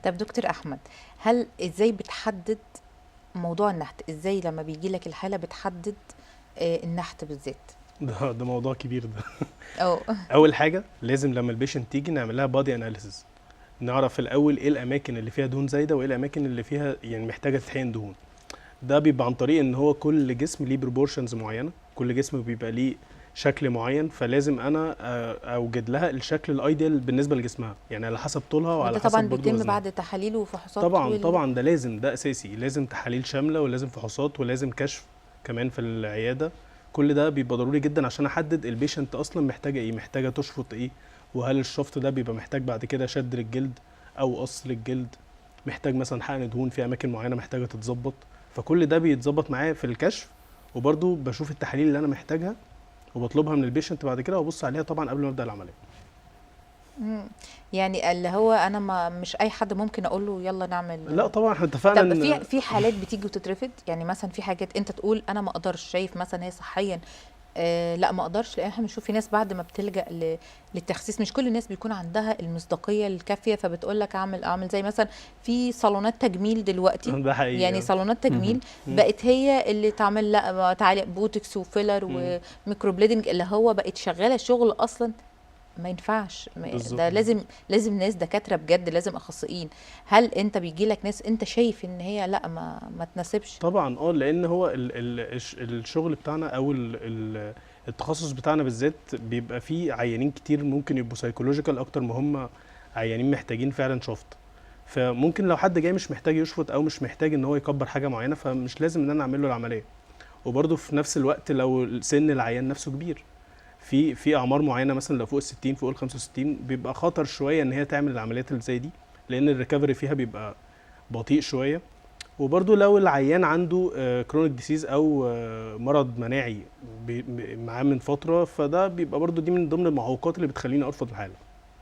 طب دكتور احمد، هل ازاي بتحدد موضوع النحت؟ ازاي لما بيجي لك الحاله بتحدد النحت بالذات؟ ده موضوع كبير ده. اه. اول حاجه لازم لما البيشنت تيجي نعمل لها بادي اناليسيس، نعرف الاول ايه الاماكن اللي فيها دهون زايده وايه الاماكن اللي فيها يعني محتاجه تتحقن دهون. ده بيبقى عن طريق ان هو كل جسم ليه بروبورشنز معينه، كل جسم بيبقى ليه شكل معين، فلازم انا اوجد لها الشكل الايديال بالنسبه لجسمها، يعني على حسب طولها وعلى وده حسب طبعا برضو بيتم وزنها. بعد تحاليل وفحوصات طبعا طبعا ده لازم، ده اساسي، لازم تحاليل شامله ولازم فحوصات ولازم كشف كمان في العياده. كل ده بيبقى ضروري جدا عشان احدد البيشنت اصلا محتاجه ايه، محتاجه تشفط ايه، وهل الشفط ده بيبقى محتاج بعد كده شد للجلد او قص للجلد، محتاج مثلا حقن دهون في اماكن معينه محتاجه تتظبط. فكل ده بيتظبط معايا في الكشف، وبرضو بشوف التحاليل اللي انا محتاجها وبطلبها من البيشنت بعد كده وابص عليها طبعا قبل ما ابدا العمليه. مم. يعني اللي هو انا ما مش اي حد ممكن اقول له يلا نعمل. لا طبعا احنا اتفقنا طب ان في حالات بتيجي وتترفض؟ يعني مثلا في حاجات انت تقول انا ما اقدرش، شايف مثلا هي صحيا لا ما اقدرش، لان احنا بنشوف في ناس بعد ما بتلجأ للتخسيس مش كل الناس بيكون عندها المصداقيه الكافيه، فبتقول لك اعمل زي مثلا في صالونات تجميل دلوقتي. ده حقيقي يعني صالونات تجميل مم. بقت هي اللي تعمل لا تعالي بوتوكس وفيلر وميكروبليدنج، اللي هو بقت شغاله شغل اصلا ما ينفعش. بالظبط. ده لازم ناس دكاتره بجد، لازم اخصائيين. هل انت بيجي لك ناس انت شايف ان هي لا ما تناسبش؟ طبعا لان هو الشغل بتاعنا او التخصص بتاعنا بالذات بيبقى فيه عيانين كتير ممكن يبقوا سايكولوجيكال اكتر ما هم عيانين محتاجين فعلا شفط. فممكن لو حد جاي مش محتاج يشفط او مش محتاج ان هو يكبر حاجه معينه، فمش لازم ان انا اعمل له العمليه. وبرده في نفس الوقت لو سن العيان نفسه كبير، في اعمار معينه مثلا لو فوق ال60 فوق ال65 بيبقى خطر شويه ان هي تعمل العمليات اللي زي دي، لان الريكفري فيها بيبقى بطيء شويه. وبرضو لو العيان عنده كرونيك ديسيز او مرض مناعي معاه من فتره، فده بيبقى برضو دي من ضمن المعوقات اللي بتخليني ارفض الحاله.